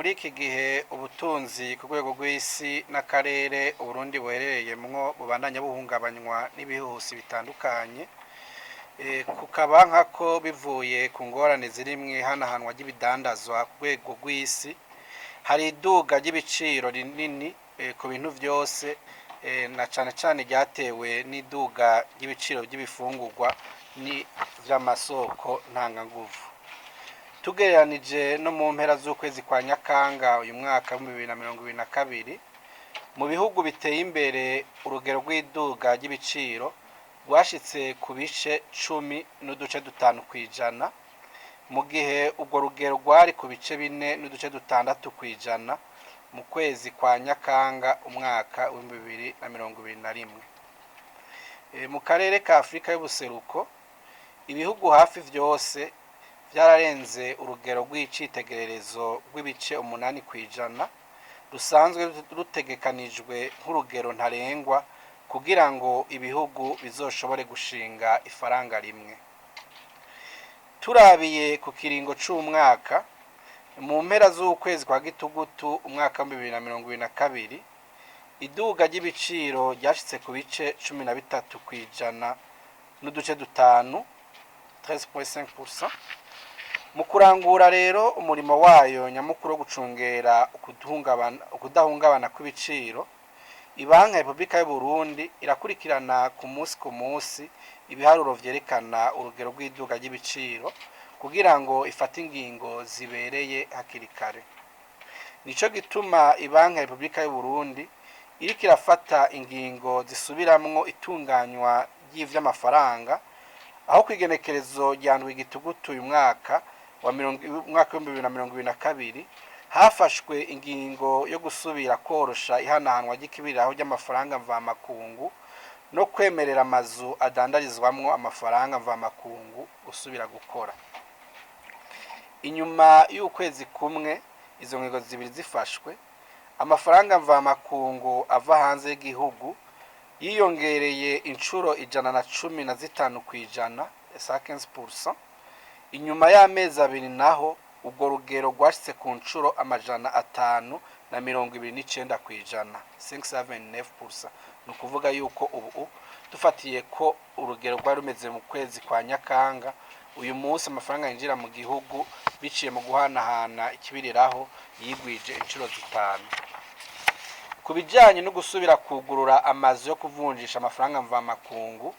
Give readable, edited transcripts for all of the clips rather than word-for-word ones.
muri iki gihe ubutunzi ku rwego rw'isi n'akarere Uburundi buherereyemwo bubandanya buhungabanywa n'ibihuhusi bitandukanye, kukaba nkako bivuye ku ngorane ziri mw'ihanahanwa ry'ibidandazwa ku rwego rw'isi. Hari iduga ry'ibiciro rinini ku bintu vyose, na cane cane ryatewe n'iduga ry'ibiciro by'ibifungurwa vy'amasoko ntanganguvu. Tugereranije no mu mpera z'ukwezi kwa Nyakanga uyu mwaka wa 2022, mu bihugu biteye imbere urugero rw'iduga ry'ibiciro rwashitse ku bice 10.5 kw'ijana, mu gihe urwo rugero rwari ku bice 4.6 kw'ijana mu kwezi kwa Nyakanga umwaka wa 2021. Mu karere ka Afrika y'ubuseruko, ibihugu hafi vyose vyararenze urugero rw'icitegererezo rw'ibice 8 kw'ijana rusanzwe rutegekanijwe nk'urugero ntarengwa kugira ngo ibihugu bizoshobore gushinga ifaranga rimwe. Turabiye ku kiringo c'umwaka, mu mpera z'ukwezi kwa Gitugutu umwaka wa 2022, iduga ry'ibiciro ryashitse ku bice 13 kw'ijana n'uduce dutanu 13.5%. Mu kurangura rero umurimo wayo nyamukuru wo gucungera ukudahungabana kw'ibiciro, Ibanki ya Repubulika y'u Burundi irakurikirana ku musi ibiharuro vyerekana urugero rw'iduga ry'ibiciro kugira ngo ifate ingingo zibereye hakiri kare. Nico gituma Ibanki ya Repubulika y'u Burundi iriko irafata ingingo zisubiramwo itunganywa ry'ivy'amafaranga, aho kw'igenekerezo rya ndwi Gitugutu uyu mwaka wa 2022 hafashwe ingingo yo gusubira korosha ihanahanwa ry'ikibiriraho ry'amafaranga mvamakungu no kwemerera amazu adandarizwamwo amafaranga mvamakungu gusubira gukora. Inyuma y'ukwezi kumwe izo ngingo zibiri zifashwe, amafaranga mvamakungu ava hanze y'igihugu yiyongereye incuro 115 kw'ijana, 15%. Inyuma y'amezi abiri naho ubwo rugero rwashitse ku ncuro 529 kw'ijana, 579%. Ni ukuvuga yuko ubu dufatiye ko urugero rwari rumeze mu kwezi kwa Nyakanga, uyu munsi amafaranga yinjira mu gihugu biciye mu guhanahana ikibiriraho yigwije incuro zitanu. Ku bijanye no gusubira kugurura amazu yo kuvunjisha amafaranga mvamakungu,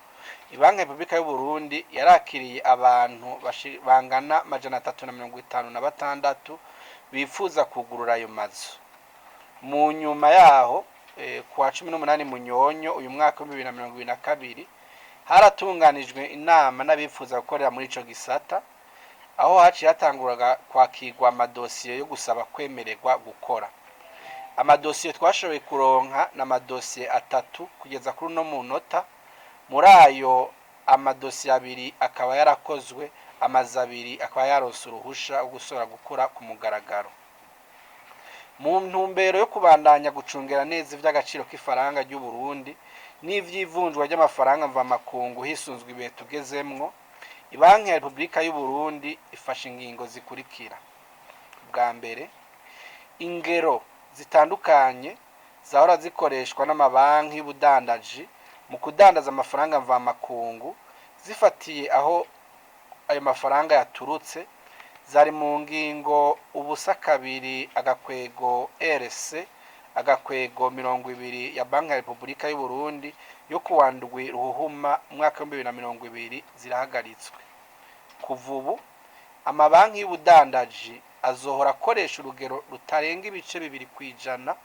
Ibanki ya Repubulika y'u Burundi yarakiriye abantu bangana 356 bifuza kugurura ayo mazu. Mu nyuma yaho kwa 18 Munyonyo uyu mwaka wa 2022 haratunganijwe inama n'abifuza gukorera muri ico gisata, aho haciye hatanguraga kwakirwa amadosiye yo gusaba kwemererwa gukora. Amadosiye twashoboye kuronka na amadosiye 3 kugeza kuri no munota. Muri ayo amadosiye 2 akaba yarakozwe, amazu 2 akaba yaronse uruhusha wo gusubira gukora ku mugaragaro. Mu ntumbero yo kubandanya gucungera neza ivy'agaciro k'ifaranga ry'u Burundi n'ivy'ivunjwa ry'amafaranga mvamakungu hisunzwe ibihe tugezemwo, Ibanki ya Repubulika y'u Burundi ifashe ingingo zikurikira. Bwa mbere, ingero zitandukanye zahora zikoreshwa n'amabanki y'ubudandaji mu kudandaza amafaranga mvamakungu zifatiye aho ayo mafaranga yaturutse zari mu ngingo 2 RC 20 ya Banki ya Repubulika y'u Burundi yo kuwa ndwi Ruhuhuma umwaka wa 2020 zirahagaritswe. Kuva ubu amabanki y'ubudandaji azohora akoresha urugero rutarenga ibice 2 kw'ijana,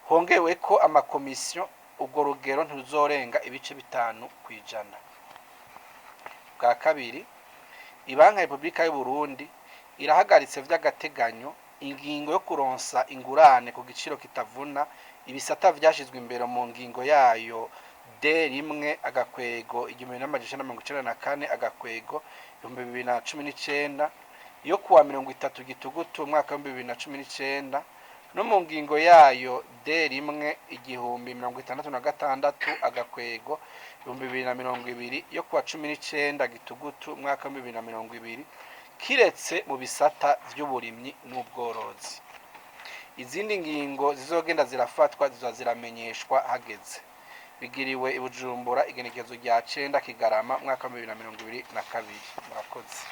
hongewe ko amakomisiyo ubwo rugero ntuzorenga ibice 5 kw'ijana. Bwa kabiri, Ibanki ya Repubulika y'u Burundi irahagaritse vy'agateganyo ingingo yo kuronsa ingurane ku giciro kitavuna ibisata vyashizwe imbere mu ngingo yayo D1 agakwego 1994 2019 yo kuwa 30 Gitugutu umwaka wa 2019 no mu ngingo yayo D1 1066 agakwego 2020 yo kuwa 19 Gitugutu umwaka wa 2020 kiretse mu bisata vy'uburimyi n'ubworozi. izindi ngingo zizogenda zirafatwa zizoba ziramenyeshwa hageze. Bigiriwe i Bujumbura igenekerezo rya 9 Kigarama mwaka wa 2022. Murakoze.